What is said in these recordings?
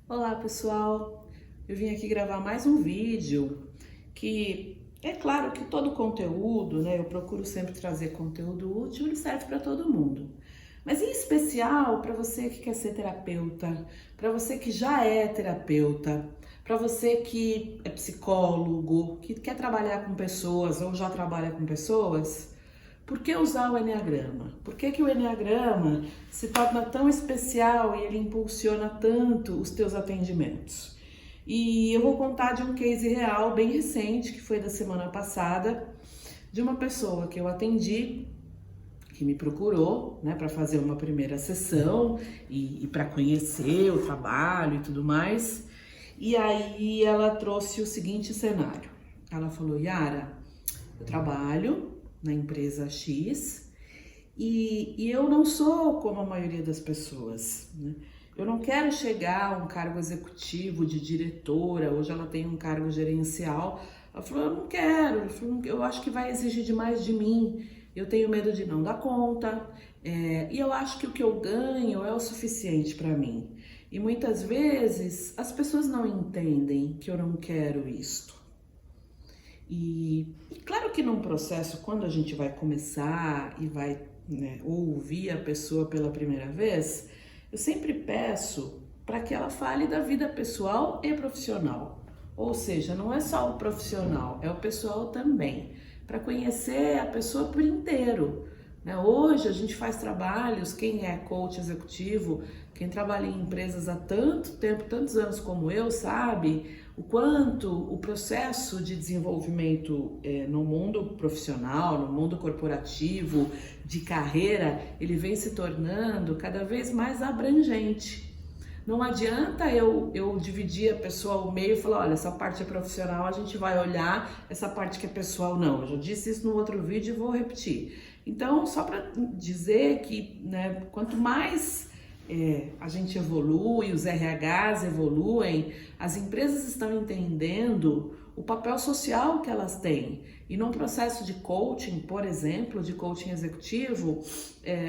Olá pessoal, eu vim aqui gravar mais um vídeo que é claro que todo conteúdo, né, eu procuro sempre trazer conteúdo útil, ele serve para todo mundo. Mas em especial para você que quer ser terapeuta, para você que já é terapeuta, para você que é psicólogo, que quer trabalhar com pessoas ou já trabalha com pessoas. Por que usar o Enneagrama? Por que o Enneagrama se torna tão especial e ele impulsiona tanto os teus atendimentos? E eu vou contar de um case real bem recente, que foi da semana passada, de uma pessoa que eu atendi, que me procurou, né, para fazer uma primeira sessão e para conhecer o trabalho e tudo mais. E aí ela trouxe o seguinte cenário. Ela falou: Yara, eu trabalho na empresa X e eu não sou como a maioria das pessoas, né? Eu não quero chegar a um cargo executivo de diretora, hoje ela tem um cargo gerencial. Ela falou: eu não quero, eu acho que vai exigir demais de mim, eu tenho medo de não dar conta, e eu acho que o que eu ganho é o suficiente para mim. E muitas vezes as pessoas não entendem que eu não quero isto. E claro que num processo, quando a gente vai começar e vai, né, ouvir a pessoa pela primeira vez, eu sempre peço para que ela fale da vida pessoal e profissional. Ou seja, não é só o profissional, é o pessoal também, para conhecer a pessoa por inteiro. Né? Hoje a gente faz trabalhos, quem é coach executivo, quem trabalha em empresas há tanto tempo, tantos anos como eu, sabe o quanto o processo de desenvolvimento no mundo profissional, no mundo corporativo, de carreira, ele vem se tornando cada vez mais abrangente. Não adianta eu dividir a pessoa ao meio e falar: olha, essa parte é profissional, a gente vai olhar, essa parte que é pessoal não. Eu já disse isso no outro vídeo e vou repetir. Então, só para dizer que, né, quanto mais a gente evolui, os RHs evoluem, as empresas estão entendendo o papel social que elas têm. E num processo de coaching, por exemplo, de coaching executivo,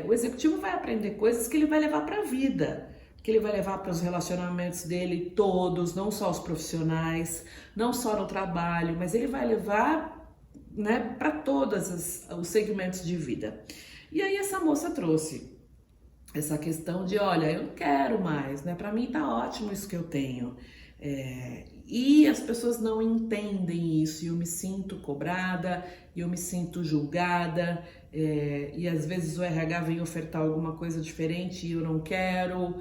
o executivo vai aprender coisas que ele vai levar para a vida, que ele vai levar para os relacionamentos dele todos, não só os profissionais, não só no trabalho, mas ele vai levar, né, para todos os segmentos de vida. E aí essa moça trouxe essa questão de: olha, eu não quero mais, né? Para mim tá ótimo isso que eu tenho. E as pessoas não entendem isso, e eu me sinto cobrada, e eu me sinto julgada, e às vezes o RH vem ofertar alguma coisa diferente e eu não quero,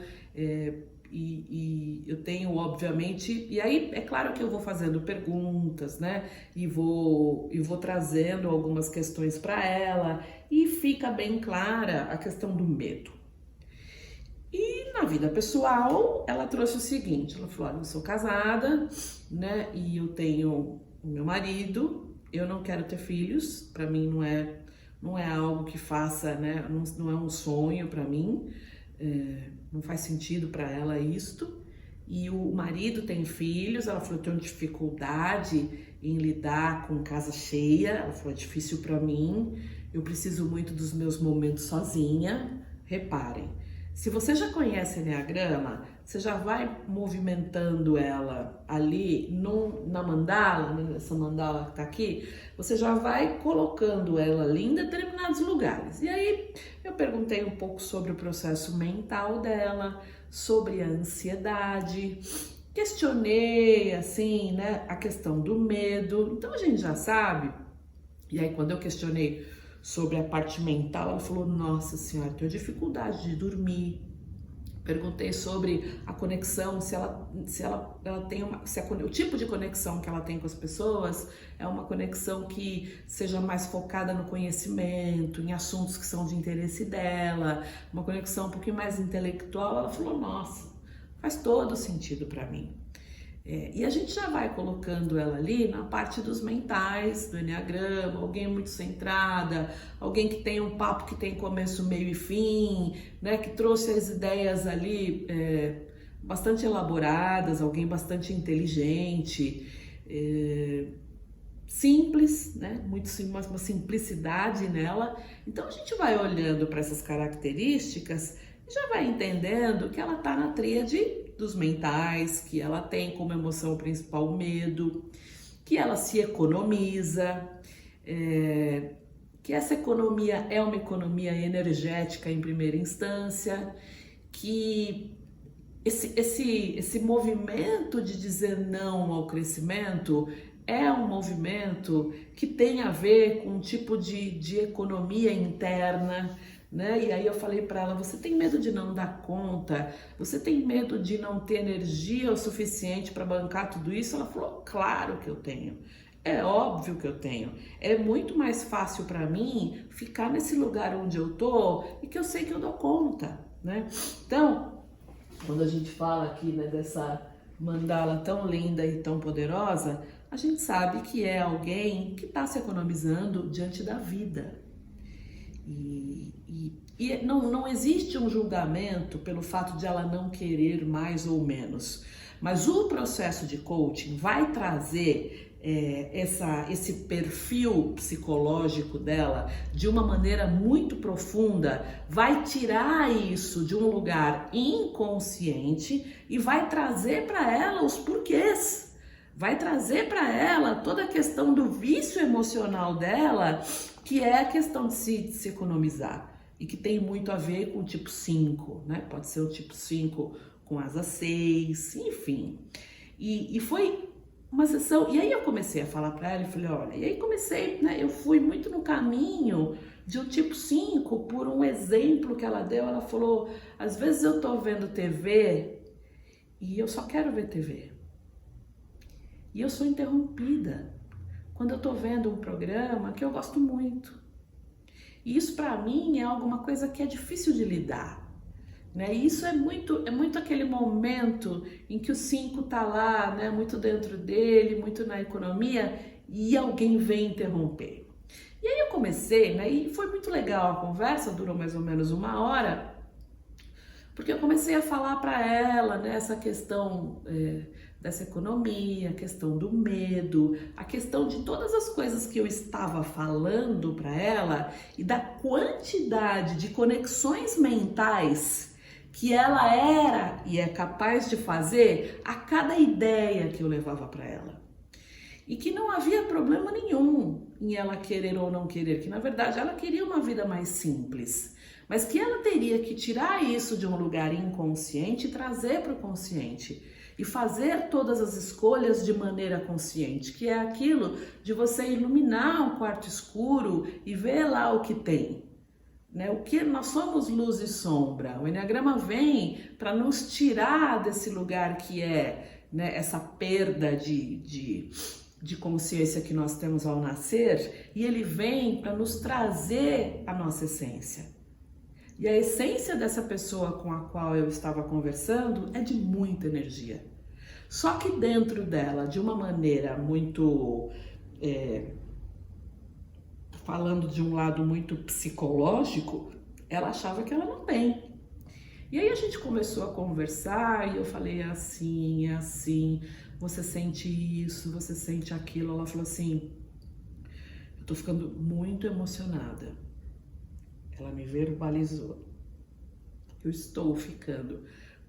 e eu tenho, obviamente, e aí é claro que eu vou fazendo perguntas, né, e vou trazendo algumas questões para ela, e fica bem clara a questão do medo. E na vida pessoal, ela trouxe o seguinte: ela falou: olha, eu sou casada, né, e eu tenho o meu marido, eu não quero ter filhos, para mim não é algo que faça, né, não é um sonho para mim, não faz sentido para ela isto. E o marido tem filhos, ela falou: eu tenho dificuldade em lidar com casa cheia, ela falou: é difícil para mim, eu preciso muito dos meus momentos sozinha. Reparem, se você já conhece Enneagrama, você já vai movimentando ela ali na mandala, nessa mandala que tá aqui, você já vai colocando ela ali em determinados lugares. E aí eu perguntei um pouco sobre o processo mental dela, sobre a ansiedade, questionei assim, né, a questão do medo. Então a gente já sabe. E aí quando eu questionei sobre a parte mental, ela falou: nossa senhora, tenho dificuldade de dormir. Perguntei sobre a conexão, se ela tem o tipo de conexão que ela tem com as pessoas é uma conexão que seja mais focada no conhecimento, em assuntos que são de interesse dela, uma conexão um pouquinho mais intelectual. Ela falou: nossa, faz todo sentido para mim. E a gente já vai colocando ela ali na parte dos mentais, do Enneagrama, alguém muito centrada, alguém que tem um papo que tem começo, meio e fim, né, que trouxe as ideias ali bastante elaboradas, alguém bastante inteligente, simples, né, uma simplicidade nela. Então a gente vai olhando para essas características e já vai entendendo que ela está na tríade dos mentais, que ela tem como emoção principal o medo, que ela se economiza, que essa economia é uma economia energética em primeira instância, que esse movimento de dizer não ao crescimento é um movimento que tem a ver com um tipo de economia interna, né? E aí eu falei para ela, você tem medo de não dar conta? Você tem medo de não ter energia o suficiente para bancar tudo isso? Ela falou, claro que eu tenho. É óbvio que eu tenho. É muito mais fácil para mim ficar nesse lugar onde eu tô e que eu sei que eu dou conta, né? Então, quando a gente fala aqui, né, dessa mandala tão linda e tão poderosa, a gente sabe que é alguém que está se economizando diante da vida. E não existe um julgamento pelo fato de ela não querer mais ou menos. Mas o processo de coaching vai trazer esse perfil psicológico dela de uma maneira muito profunda, vai tirar isso de um lugar inconsciente e vai trazer para ela os porquês, vai trazer para ela toda a questão do vício emocional dela, que é a questão de se economizar e que tem muito a ver com o tipo 5, né? Pode ser o tipo 5 com asa 6, enfim. E foi uma sessão, e aí eu comecei a falar para ela e falei, olha, e aí comecei, né, eu fui muito no caminho de um tipo 5 por um exemplo que ela deu. Ela falou, às vezes eu tô vendo TV e eu só quero ver TV. E eu sou interrompida quando eu tô vendo um programa que eu gosto muito. E isso para mim é alguma coisa que é difícil de lidar. Né? E isso é muito aquele momento em que o 5 tá lá, né? Muito dentro dele, muito na economia, e alguém vem interromper. E aí eu comecei, né? E foi muito legal a conversa, durou mais ou menos 1 hora, porque eu comecei a falar para ela, né, essa questão dessa economia, a questão do medo, a questão de todas as coisas que eu estava falando para ela e da quantidade de conexões mentais que ela era e é capaz de fazer a cada ideia que eu levava para ela. E que não havia problema nenhum em ela querer ou não querer, que na verdade ela queria uma vida mais simples, mas que ela teria que tirar isso de um lugar inconsciente e trazer para o consciente e fazer todas as escolhas de maneira consciente, que é aquilo de você iluminar um quarto escuro e ver lá o que tem. Né? O que nós somos luz e sombra. O Enneagrama vem para nos tirar desse lugar que é, né, essa perda de consciência que nós temos ao nascer, e ele vem para nos trazer a nossa essência. E a essência dessa pessoa com a qual eu estava conversando é de muita energia. Só que dentro dela, de uma maneira muito... falando de um lado muito psicológico, ela achava que ela não tem. E aí a gente começou a conversar e eu falei assim, é assim, você sente isso, você sente aquilo. Ela falou assim, eu tô ficando muito emocionada. Ela me verbalizou. Eu estou ficando.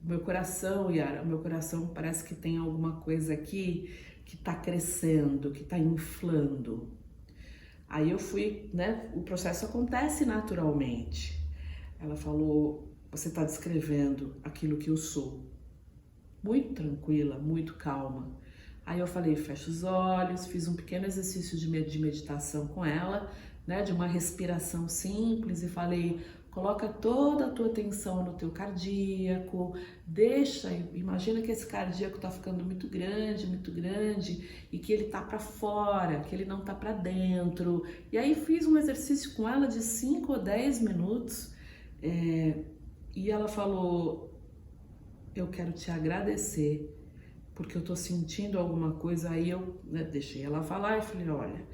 O meu coração, Yara, o meu coração parece que tem alguma coisa aqui que tá crescendo, que tá inflando. Aí eu fui, né? O processo acontece naturalmente. Ela falou, você está descrevendo aquilo que eu sou. Muito tranquila, muito calma. Aí eu falei, fecha os olhos, fiz um pequeno exercício de meditação com ela, né? De uma respiração simples e falei, coloca toda a tua atenção no teu cardíaco, imagina que esse cardíaco tá ficando muito grande e que ele tá para fora, que ele não tá para dentro. E aí fiz um exercício com ela de 5 ou 10 minutos e ela falou, eu quero te agradecer porque eu tô sentindo alguma coisa. Aí eu, né, deixei ela falar e falei, olha,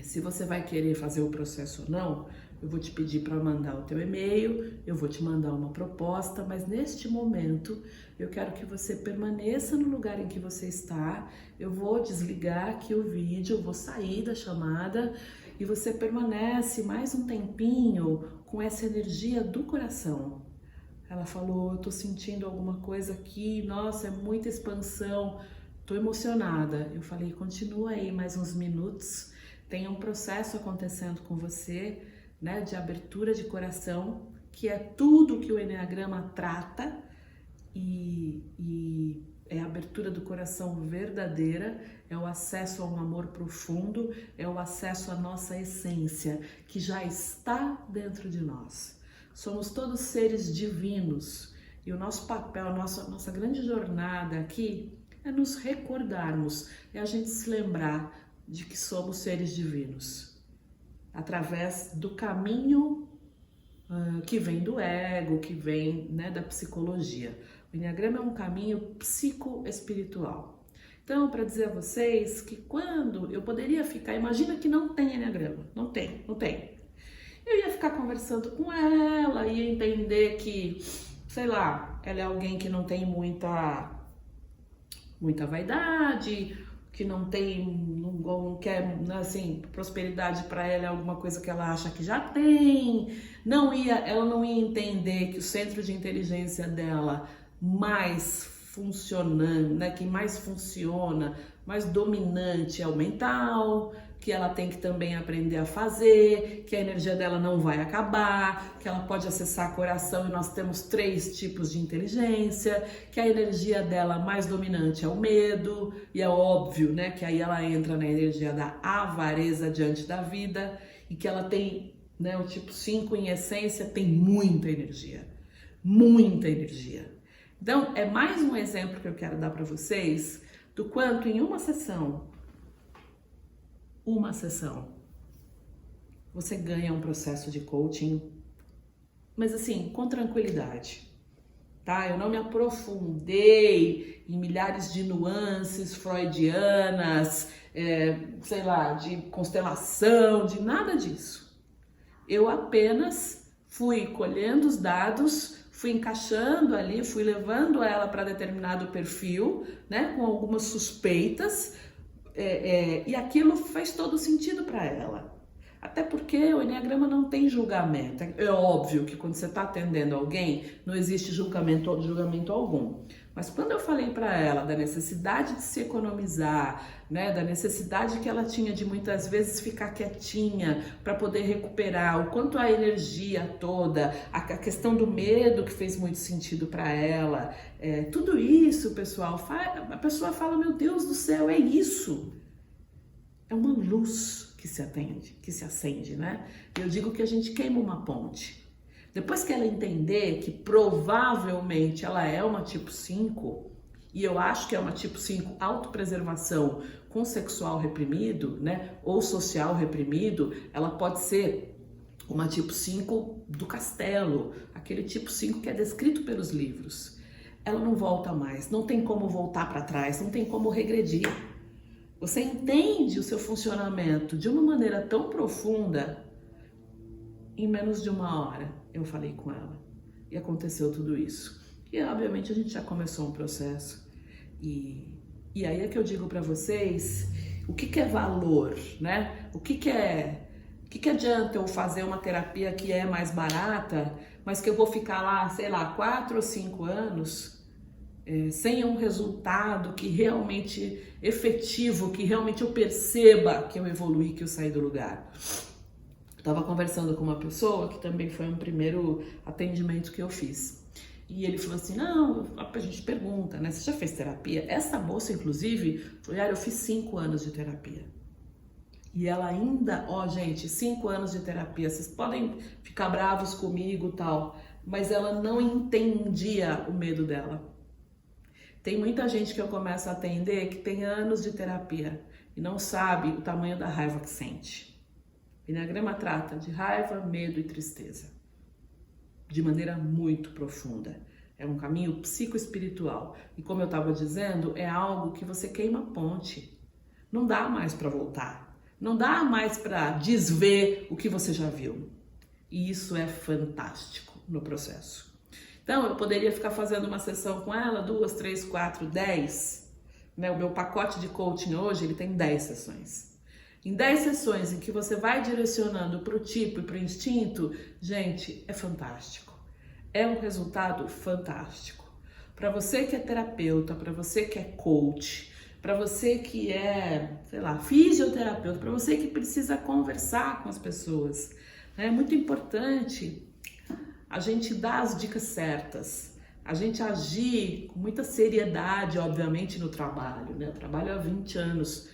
se você vai querer fazer o processo ou não, eu vou te pedir para mandar o teu e-mail, eu vou te mandar uma proposta, mas neste momento eu quero que você permaneça no lugar em que você está. Eu vou desligar aqui o vídeo, eu vou sair da chamada e você permanece mais um tempinho com essa energia do coração. Ela falou, eu tô sentindo alguma coisa aqui, nossa, é muita expansão, tô emocionada. Eu falei, continua aí mais uns minutos, tem um processo acontecendo com você, né, de abertura de coração, que é tudo que o Enneagrama trata e é a abertura do coração verdadeira, é o acesso a um amor profundo, é o acesso à nossa essência, que já está dentro de nós. Somos todos seres divinos e o nosso papel, a nossa grande jornada aqui é nos recordarmos, é a gente se lembrar de que somos seres divinos, através do caminho que vem do ego, que vem, né, da psicologia. O Enneagrama é um caminho psicoespiritual. Então, para dizer a vocês que quando eu poderia ficar, imagina que não tem Enneagrama, não tem. Eu ia ficar conversando com ela, ia entender que, sei lá, ela é alguém que não tem muita vaidade, que não quer, assim, prosperidade para ela é alguma coisa que ela acha que já tem. Ela não ia entender que o centro de inteligência dela mais funcionando, né, que mais funciona, mais dominante é o mental, que ela tem que também aprender a fazer, que a energia dela não vai acabar, que ela pode acessar coração e nós temos 3 tipos de inteligência, que a energia dela mais dominante é o medo, e é óbvio, né, que aí ela entra na energia da avareza diante da vida, e que ela tem, né, o tipo 5 em essência tem muita energia. Então, é mais um exemplo que eu quero dar para vocês do quanto em uma sessão, você ganha um processo de coaching, mas assim, com tranquilidade, tá? Eu não me aprofundei em milhares de nuances freudianas, sei lá, de constelação, de nada disso. Eu apenas fui colhendo os dados, fui encaixando ali, fui levando ela para determinado perfil, né, com algumas suspeitas, e aquilo fez todo sentido para ela. Até porque o Enneagrama não tem julgamento. É óbvio que quando você está atendendo alguém, não existe julgamento algum. Mas quando eu falei para ela da necessidade de se economizar, né, da necessidade que ela tinha de muitas vezes ficar quietinha para poder recuperar, o quanto a energia toda, a questão do medo que fez muito sentido para ela, tudo isso, pessoal, a pessoa fala, meu Deus do céu, é isso. É uma luz que se acende, né? Eu digo que a gente queima uma ponte. Depois que ela entender que provavelmente ela é uma tipo 5, e eu acho que é uma tipo 5 autopreservação com sexual reprimido, né? Ou social reprimido, ela pode ser uma tipo 5 do castelo, aquele tipo 5 que é descrito pelos livros. Ela não volta mais, não tem como voltar para trás, não tem como regredir. Você entende o seu funcionamento de uma maneira tão profunda, em menos de 1 hora eu falei com ela e aconteceu tudo isso. E obviamente a gente já começou um processo. E aí é que eu digo para vocês o que é valor, né? O que adianta eu fazer uma terapia que é mais barata, mas que eu vou ficar lá, sei lá, 4 ou 5 anos sem um resultado que realmente efetivo, que realmente eu perceba que eu evoluí, que eu saí do lugar. Eu estava conversando com uma pessoa que também foi um primeiro atendimento que eu fiz. E ele falou assim, não, a gente pergunta, né, você já fez terapia? Essa moça, inclusive, falou, eu fiz 5 anos de terapia. E ela ainda, gente, 5 anos de terapia, vocês podem ficar bravos comigo e tal, mas ela não entendia o medo dela. Tem muita gente que eu começo a atender que tem anos de terapia e não sabe o tamanho da raiva que sente. O Enneagrama trata de raiva, medo e tristeza, de maneira muito profunda. É um caminho psicoespiritual. E como eu estava dizendo, é algo que você queima a ponte. Não dá mais para voltar. Não dá mais para desver o que você já viu. E isso é fantástico no processo. Então, eu poderia ficar fazendo uma sessão com ela, 2, 3, 4, 10. Né? O meu pacote de coaching hoje, ele tem 10 sessões. Em 10 sessões em que você vai direcionando para o tipo e para o instinto, gente, é fantástico. é um resultado fantástico. Para você que é terapeuta, para você que é coach, para você que é, sei lá, fisioterapeuta, para você que precisa conversar com as pessoas, é muito importante a gente dar as dicas certas, a gente agir com muita seriedade, obviamente, no trabalho, né? Eu trabalho há 20 anos,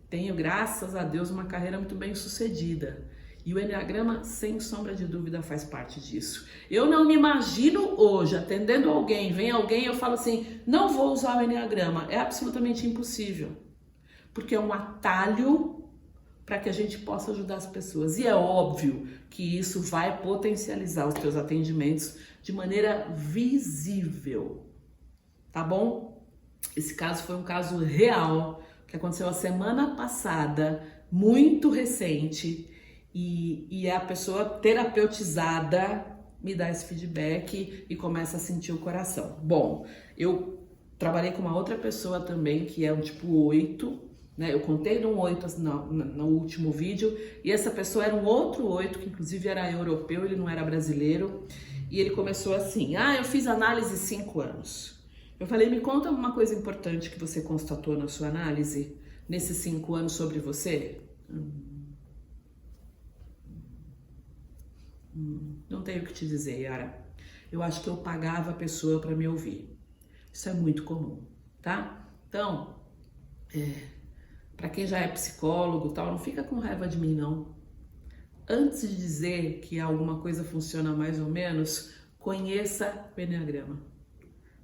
tenho, graças a Deus, uma carreira muito bem sucedida. E o Enneagrama, sem sombra de dúvida, faz parte disso. Eu não me imagino hoje atendendo alguém, vem alguém e eu falo assim, não vou usar o Enneagrama. É absolutamente impossível. Porque é um atalho para que a gente possa ajudar as pessoas. E é óbvio que isso vai potencializar os teus atendimentos de maneira visível. Tá bom? Esse caso foi um caso real, que aconteceu a semana passada, muito recente. E a pessoa terapeutizada me dá esse feedback e começa a sentir o coração. Bom, eu trabalhei com uma outra pessoa também, que é um tipo 8, né? Eu contei de um 8 no último vídeo, e essa pessoa era um outro 8, que inclusive era europeu, ele não era brasileiro, e ele começou assim, eu fiz análise 5 anos. Eu falei, me conta uma coisa importante que você constatou na sua análise, nesses 5 anos sobre você. Não tenho o que te dizer, Yara. Eu acho que eu pagava a pessoa para me ouvir. Isso é muito comum, tá? Então, para quem já é psicólogo e tal, não fica com raiva de mim, não. Antes de dizer que alguma coisa funciona mais ou menos, conheça o Enneagrama.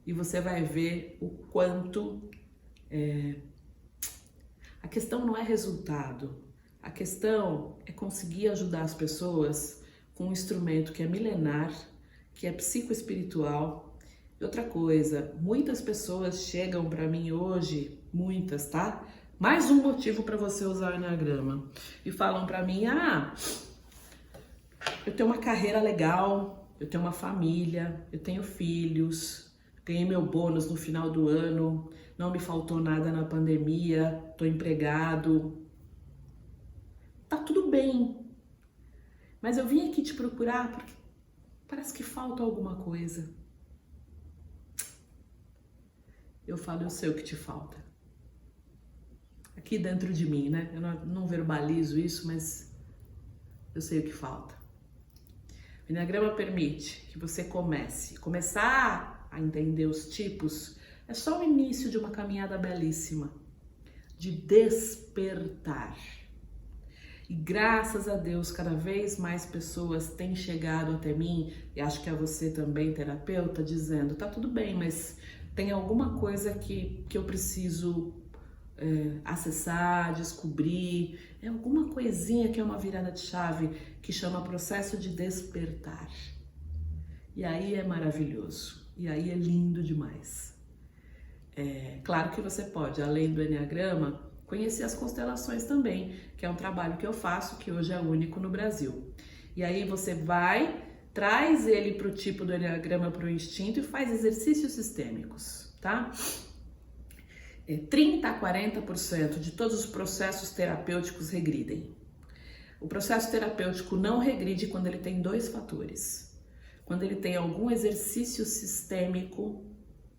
E você vai ver o quanto... A questão não é resultado. A questão é conseguir ajudar as pessoas com um instrumento que é milenar, que é psicoespiritual. E outra coisa, muitas pessoas chegam para mim hoje, muitas, tá? Mais um motivo para você usar o Enneagrama. E falam para mim, eu tenho uma carreira legal, eu tenho uma família, eu tenho filhos, ganhei meu bônus no final do ano, não me faltou nada na pandemia, tô empregado. Tá tudo bem. Mas eu vim aqui te procurar porque parece que falta alguma coisa. Eu falo, eu sei o que te falta. Aqui dentro de mim, né? Eu não verbalizo isso, mas eu sei o que falta. O Enneagrama permite que você começar a entender os tipos. É só o início de uma caminhada belíssima, de despertar. E graças a Deus, cada vez mais pessoas têm chegado até mim, e acho que é você também, terapeuta, dizendo, tá tudo bem, mas tem alguma coisa que eu preciso acessar, descobrir, é alguma coisinha que é uma virada de chave, que chama processo de despertar. E aí é maravilhoso, e aí é lindo demais. Claro que você pode, além do Enneagrama, conhecer as constelações também, que é um trabalho que eu faço, que hoje é único no Brasil. E aí você traz ele para o tipo do Enneagrama, para o instinto e faz exercícios sistêmicos, tá? 30 a 40% de todos os processos terapêuticos regridem. O processo terapêutico não regride quando ele tem 2 fatores. Quando ele tem algum exercício sistêmico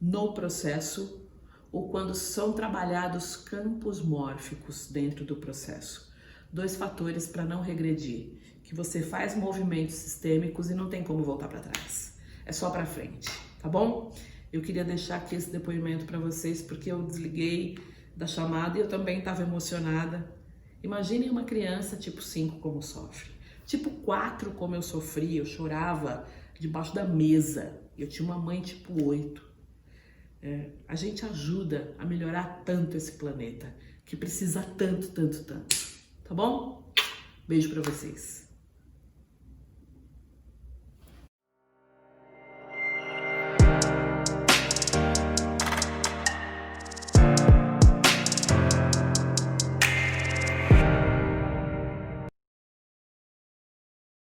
no processo, ou quando são trabalhados campos mórficos dentro do processo. 2 fatores para não regredir, que você faz movimentos sistêmicos e não tem como voltar para trás. É só para frente, tá bom? Eu queria deixar aqui esse depoimento para vocês, porque eu desliguei da chamada e eu também estava emocionada. Imaginem uma criança tipo 5 como sofre. Tipo 4 como eu sofri, eu chorava debaixo da mesa. Eu tinha uma mãe tipo 8. A gente ajuda a melhorar tanto esse planeta, que precisa tanto, tanto, tanto. Tá bom? Beijo pra vocês.